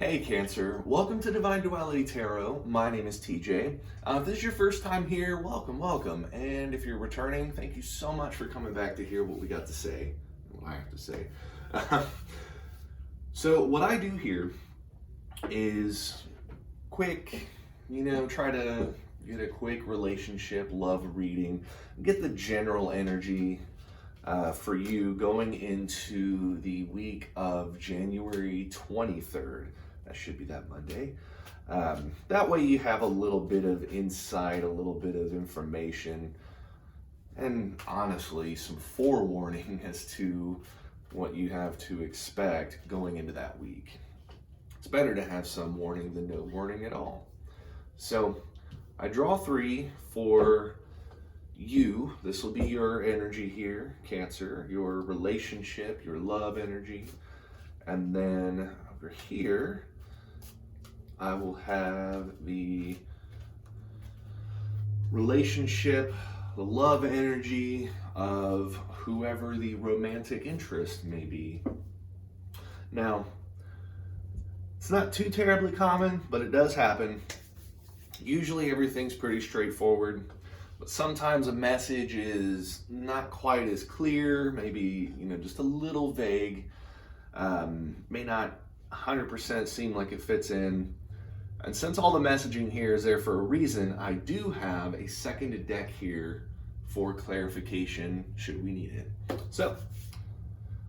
Hey Cancer, welcome to Divine Duality Tarot. My name is TJ. If this is your first time here, welcome. And if you're returning, thank you so much for coming back to hear what we got to say, what I have to say. So what I do here is quick, try to get a quick relationship, love reading, get the general energy for you going into the week of January 23rd. That should be that Monday. That way you have a little bit of insight, a little bit of information, and honestly, some forewarning as to what you have to expect going into that week. It's better to have some warning than no warning at all. So I draw three for you. This will be your energy here, Cancer, your relationship, your love energy. And then over here, I will have the relationship, the love energy of whoever the romantic interest may be. Now, it's not too terribly common, but it does happen. Usually everything's pretty straightforward, but sometimes a message is not quite as clear, maybe, just a little vague, may not 100% seem like it fits in. And since all the messaging here is there for a reason, I do have a second deck here for clarification should we need it. So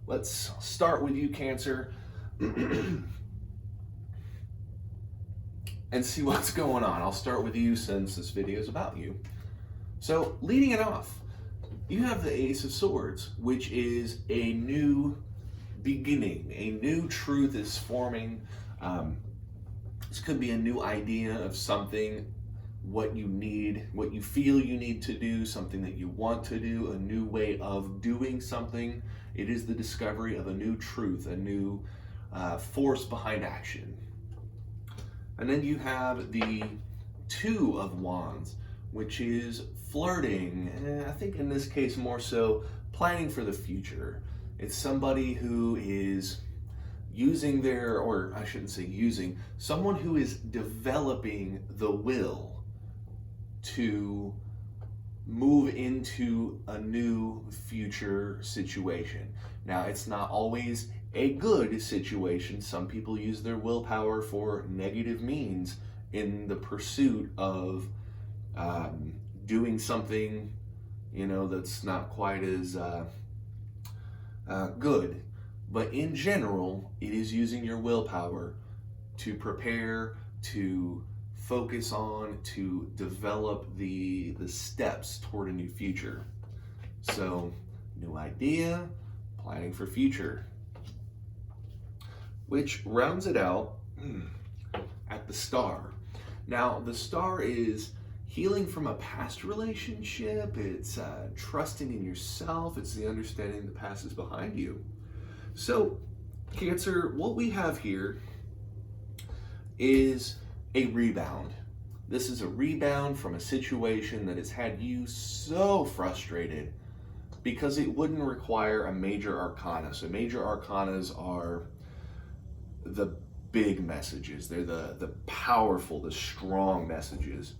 let's start with you, Cancer, and see what's going on. I'll start with you since this video is about you. So leading it off, you have the Ace of Swords, which is a new beginning. A new truth is forming. This could be a new idea of something, what you need, what you feel you need to do, something that you want to do, a new way of doing something. It is the discovery of a new truth, a new force behind action. And then you have the Two of Wands, which is flirting, and I think in this case more so planning for the future. It's somebody who is using their, or I shouldn't say using, someone who is developing the will to move into a new future situation. Now, it's not always a good situation. Some people use their willpower for negative means in the pursuit of doing something, that's not quite as good. But in general, it is using your willpower to prepare, to focus on, to develop the steps toward a new future. So, new idea, planning for future. Which rounds it out at the Star. Now, the Star is healing from a past relationship. It's trusting in yourself. It's the understanding the past is behind you. So, Cancer, what we have here is a rebound. This is a rebound from a situation that has had you so frustrated because it wouldn't require a major arcana. So major arcanas are the big messages. They're the powerful, the strong messages.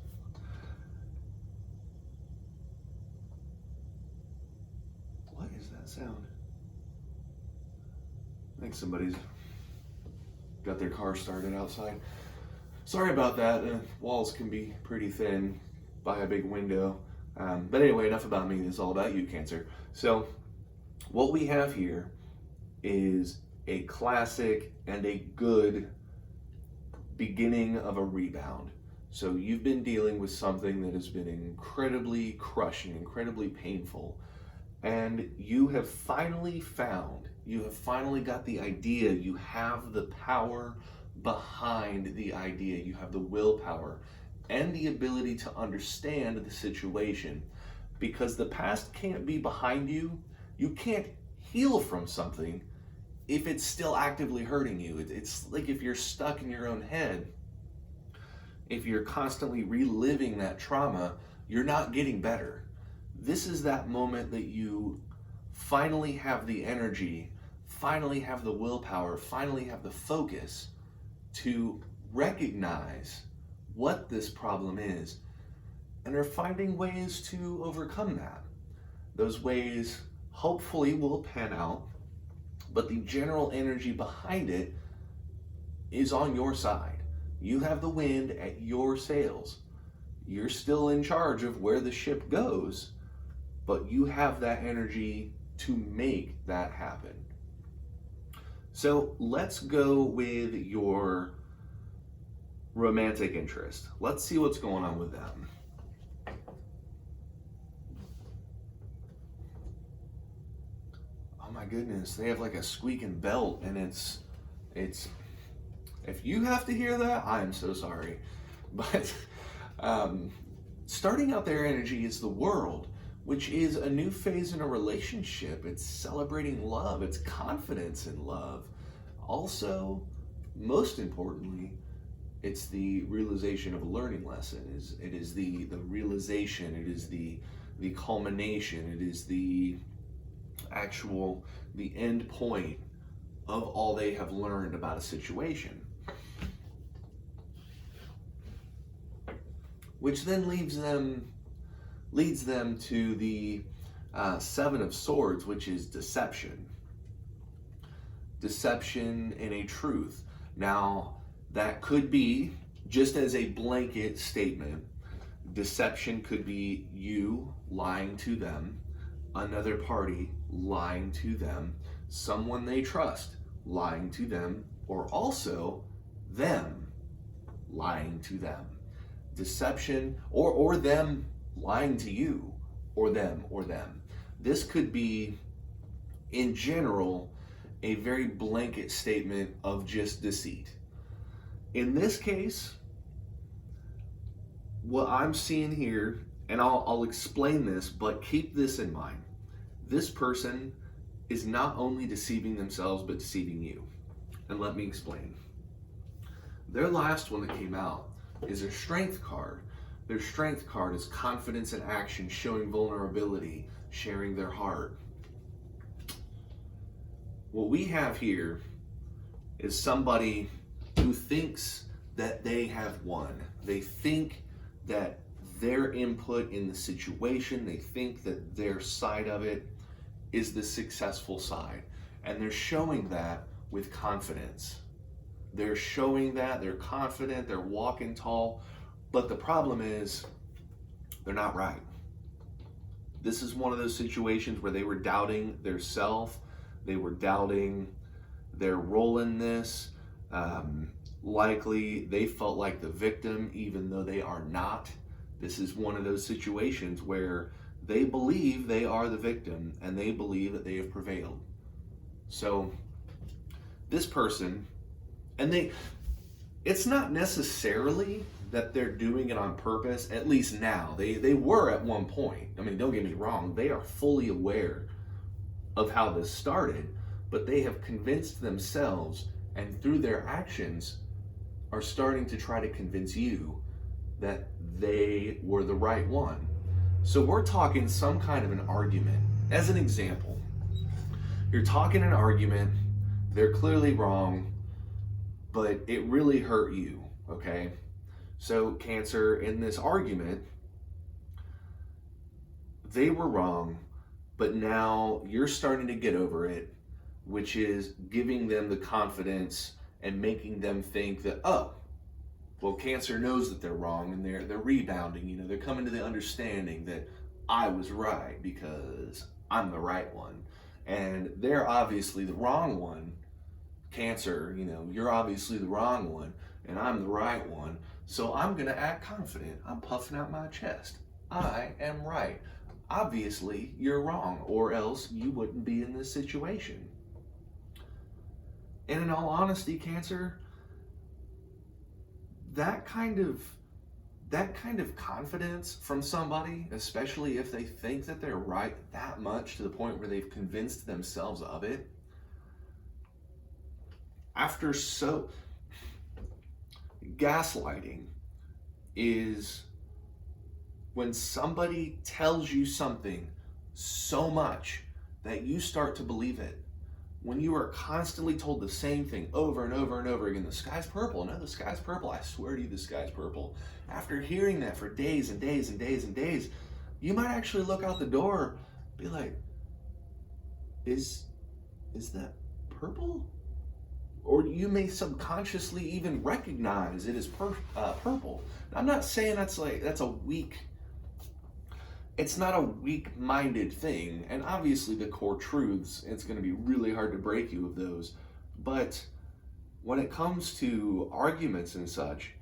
What is that sound? I think somebody's got their car started outside. Sorry about that. The walls can be pretty thin by a big window. But anyway, enough about me. This is all about you, Cancer. So what we have here is a classic and a good beginning of a rebound. So you've been dealing with something that has been incredibly crushing, incredibly painful. And you have finally got the idea. You have the power behind the idea. You have the willpower and the ability to understand the situation. Because the past can't be behind you. You can't heal from something if it's still actively hurting you. It's like if you're stuck in your own head, if you're constantly reliving that trauma, you're not getting better. This is that moment that you finally have the energy, finally have the willpower, finally have the focus to recognize what this problem is and are finding ways to overcome that. Those ways hopefully will pan out, but the general energy behind it is on your side. You have the wind at your sails. You're still in charge of where the ship goes, but you have that energy to make that happen. So let's go with your romantic interest. Let's see what's going on with them. Oh my goodness, they have like a squeaking belt, and it's if you have to hear that, I'm so sorry. But starting out their energy is the World, which is a new phase in a relationship. It's celebrating love, it's confidence in love. Also, most importantly, it's the realization of a learning lesson. It is the realization, it is the culmination, it is the end point of all they have learned about a situation. Which then leads them to the Seven of Swords, which is deception. Deception in a truth. Now, that could be, just as a blanket statement, deception could be you lying to them, another party lying to them, someone they trust lying to them, or also them lying to them. Deception, or them lying to you, or them. This could be, in general, a very blanket statement of just deceit. In this case, what I'm seeing here, and I'll explain this, but keep this in mind. This person is not only deceiving themselves, but deceiving you. And let me explain. Their last one that came out is their Strength card. Their Strength card is confidence in action, showing vulnerability, sharing their heart. What we have here is somebody who thinks that they have won. They think that their input in the situation, they think that their side of it is the successful side. And they're showing that with confidence. They're showing that, they're confident, they're walking tall, but the problem is they're not right. This is one of those situations where they were doubting their self, they were doubting their role in this. Likely they felt like the victim, even though they are not. This is one of those situations where they believe they are the victim and they believe that they have prevailed. So this person, and it's not necessarily that they're doing it on purpose, at least now. They were at one point. I mean, don't get me wrong, they are fully aware of how this started, but they have convinced themselves, and through their actions are starting to try to convince you that they were the right one. So we're talking some kind of an argument. As an example, you're talking an argument, they're clearly wrong, but it really hurt you, okay? So Cancer, in this argument, they were wrong, but now you're starting to get over it, which is giving them the confidence and making them think that, oh, well, Cancer knows that they're wrong, and they're rebounding, they're coming to the understanding that I was right because I'm the right one. And they're obviously the wrong one. Cancer, you're obviously the wrong one, and I'm the right one. So I'm gonna act confident. I'm puffing out my chest. I am right. Obviously, you're wrong, or else you wouldn't be in this situation. And in all honesty, Cancer, that kind of confidence from somebody, especially if they think that they're right that much to the point where they've convinced themselves of it, gaslighting is when somebody tells you something so much that you start to believe it. when you are constantly told the same thing over and over and over again, the sky's purple, no, the sky's purple, I swear to you, the sky's purple. After hearing that for days and days and days and days, you might actually look out the door, be like, is that purple? Or you may subconsciously even recognize it as purple. I'm not saying that's a weak, it's not a weak-minded thing, and obviously the core truths, it's going to be really hard to break you of those, but when it comes to arguments and such,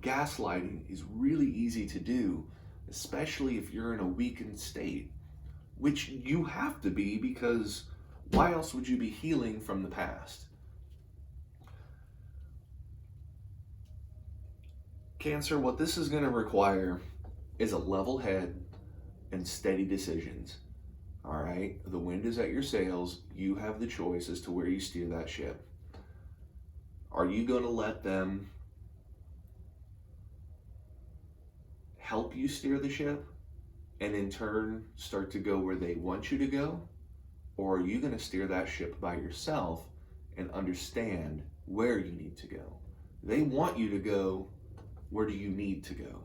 gaslighting is really easy to do, especially if you're in a weakened state, which you have to be, because why else would you be healing from the past? Cancer, what this is going to require is a level head and steady decisions. All right, the wind is at your sails. You have the choice as to where you steer that ship. Are you going to let them help you steer the ship and in turn start to go where they want you to go? Or are you going to steer that ship by yourself and understand where you need to go? They want you to go. Where do you need to go?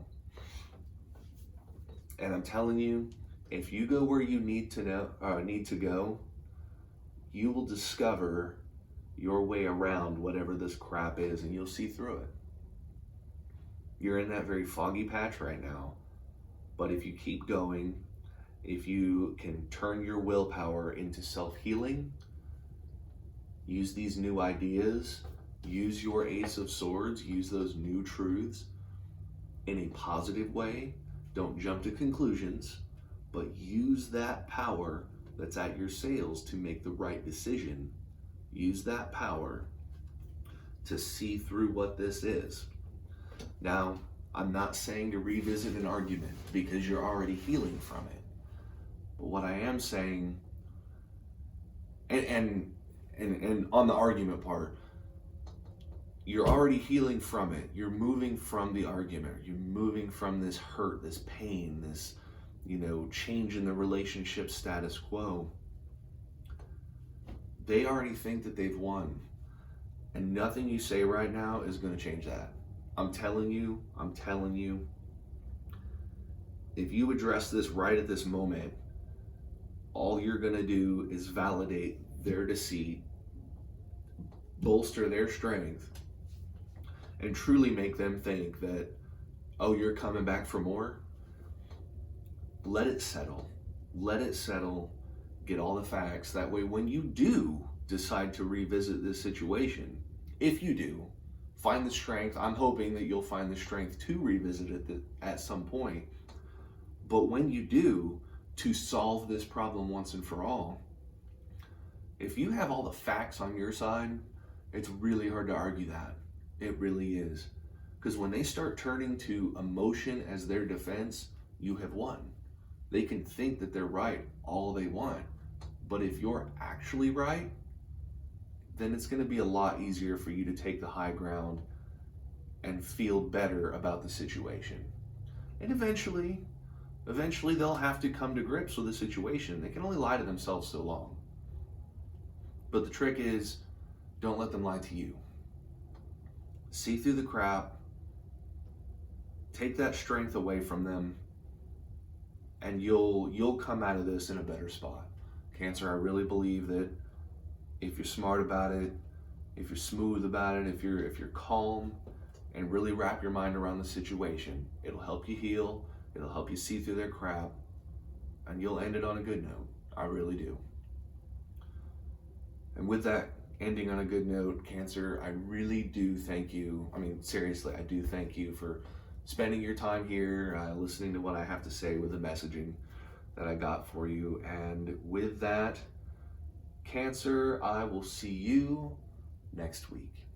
And I'm telling you, if you go where you need to go, you will discover your way around whatever this crap is, and you'll see through it. You're in that very foggy patch right now, but if you keep going, if you can turn your willpower into self-healing, use these new ideas, use your Ace of Swords, use those new truths in a positive way. Don't jump to conclusions, but use that power that's at your sails to make the right decision. Use that power to see through what this is. Now, I'm not saying to revisit an argument because you're already healing from it. But what I am saying, and on the argument part, you're already healing from it. You're moving from the argument. You're moving from this hurt, this pain, this, change in the relationship status quo. They already think that they've won. And nothing you say right now is going to change that. I'm telling you, if you address this right at this moment, all you're going to do is validate their deceit, bolster their strength, and truly make them think that, oh, you're coming back for more? Let it settle. Let it settle. Get all the facts. That way, when you do decide to revisit this situation, if you do, find the strength. I'm hoping that you'll find the strength to revisit it at some point. But when you do, to solve this problem once and for all, if you have all the facts on your side, it's really hard to argue that. It really is. Because when they start turning to emotion as their defense, you have won. They can think that they're right all they want. But if you're actually right, then it's going to be a lot easier for you to take the high ground and feel better about the situation. And eventually they'll have to come to grips with the situation. They can only lie to themselves so long. But the trick is, don't let them lie to you. See through the crap, take that strength away from them, and you'll come out of this in a better spot. Cancer, I really believe that if you're smart about it, if you're smooth about it, if you're calm and really wrap your mind around the situation, it'll help you heal, it'll help you see through their crap, and you'll end it on a good note. I really do. And with that, ending on a good note, Cancer, I really do thank you. I mean, seriously, I do thank you for spending your time here, listening to what I have to say with the messaging that I got for you. And with that, Cancer, I will see you next week.